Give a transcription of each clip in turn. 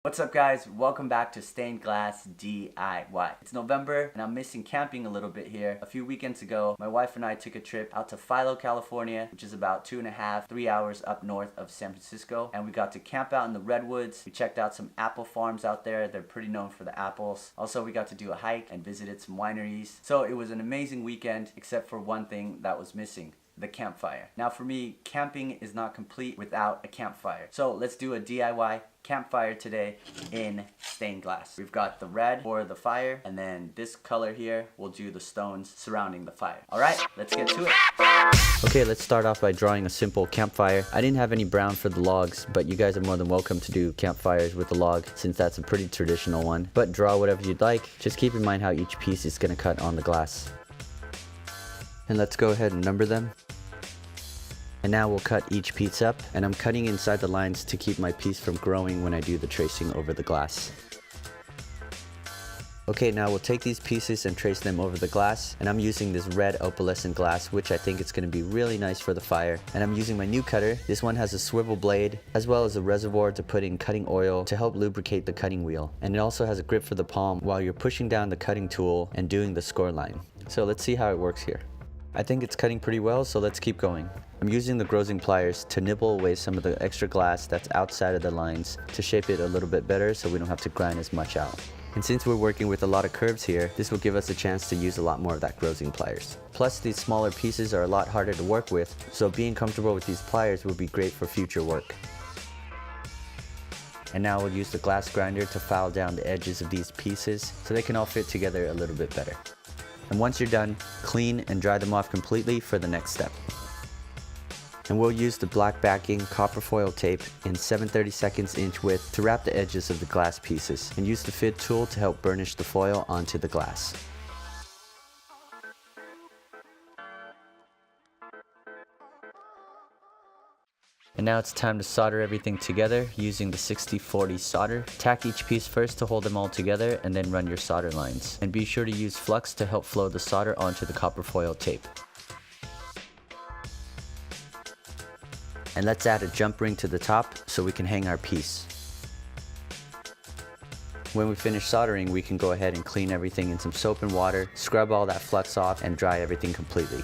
What's up guys, welcome back to Stained Glass DIY. It's November and I'm missing camping a little bit here. A few weekends ago, my wife and I took a trip out to Philo, California, which is about 2.5–3 hours up north of San Francisco. And we got to camp out in the redwoods. We checked out some apple farms out there. They're pretty known for the apples. Also, we got to do a hike and visited some wineries. So it was an amazing weekend, except for one thing that was missing. The campfire. Now for me, camping is not complete without a campfire. So let's do a DIY campfire today in stained glass. We've got the red for the fire, and then this color here will do the stones surrounding the fire. Alright, let's get to it. Okay, let's start off by drawing a simple campfire. I didn't have any brown for the logs, but you guys are more than welcome to do campfires with a log since that's a pretty traditional one. But draw whatever you'd like. Just keep in mind how each piece is going to cut on the glass. And let's go ahead and number them. And now we'll cut each piece up, and I'm cutting inside the lines to keep my piece from growing when I do the tracing over the glass. Okay, now we'll take these pieces and trace them over the glass, and I'm using this red opalescent glass, which I think is going to be really nice for the fire. And I'm using my new cutter. This one has a swivel blade, as well as a reservoir to put in cutting oil to help lubricate the cutting wheel. And it also has a grip for the palm while you're pushing down the cutting tool and doing the score line. So let's see how it works here. I think it's cutting pretty well, so let's keep going. I'm using the grazing pliers to nibble away some of the extra glass that's outside of the lines to shape it a little bit better so we don't have to grind as much out. And since we're working with a lot of curves here, this will give us a chance to use a lot more of that grazing pliers. Plus, these smaller pieces are a lot harder to work with, so being comfortable with these pliers will be great for future work. And now we'll use the glass grinder to file down the edges of these pieces so they can all fit together a little bit better. And once you're done, clean and dry them off completely for the next step. And we'll use the black backing copper foil tape in 7/32 inch width to wrap the edges of the glass pieces, and use the fit tool to help burnish the foil onto the glass. And now it's time to solder everything together using the 60/40 solder. Tack each piece first to hold them all together, and then run your solder lines. And be sure to use flux to help flow the solder onto the copper foil tape. And let's add a jump ring to the top so we can hang our piece. When we finish soldering, we can go ahead and clean everything in some soap and water, scrub all that flux off, and dry everything completely.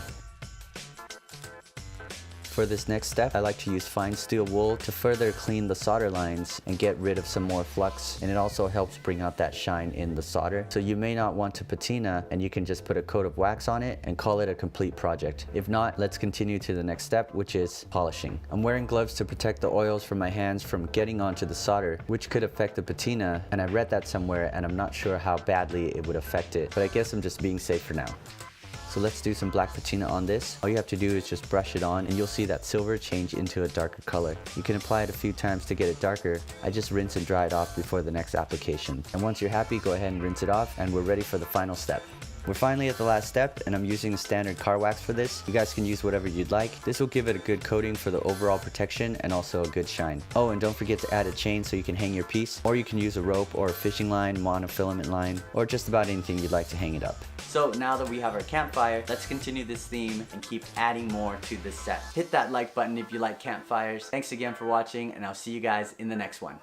For this next step, I like to use fine steel wool to further clean the solder lines and get rid of some more flux, and it also helps bring out that shine in the solder. So you may not want to patina, and you can just put a coat of wax on it and call it a complete project. If not, let's continue to the next step, which is polishing. I'm wearing gloves to protect the oils from my hands from getting onto the solder, which could affect the patina, and I read that somewhere and I'm not sure how badly it would affect it, but I guess I'm just being safe for now. So let's do some black patina on this. All you have to do is just brush it on, and you'll see that silver change into a darker color. You can apply it a few times to get it darker. I just rinse and dry it off before the next application. And once you're happy, go ahead and rinse it off, and we're ready for the final step. We're finally at the last step, and I'm using the standard car wax for this. You guys can use whatever you'd like. This will give it a good coating for the overall protection and also a good shine. Oh, and don't forget to add a chain so you can hang your piece, or you can use a rope or a fishing line, monofilament line, or just about anything you'd like to hang it up. So now that we have our campfire, let's continue this theme and keep adding more to this set. Hit that like button if you like campfires. Thanks again for watching, and I'll see you guys in the next one.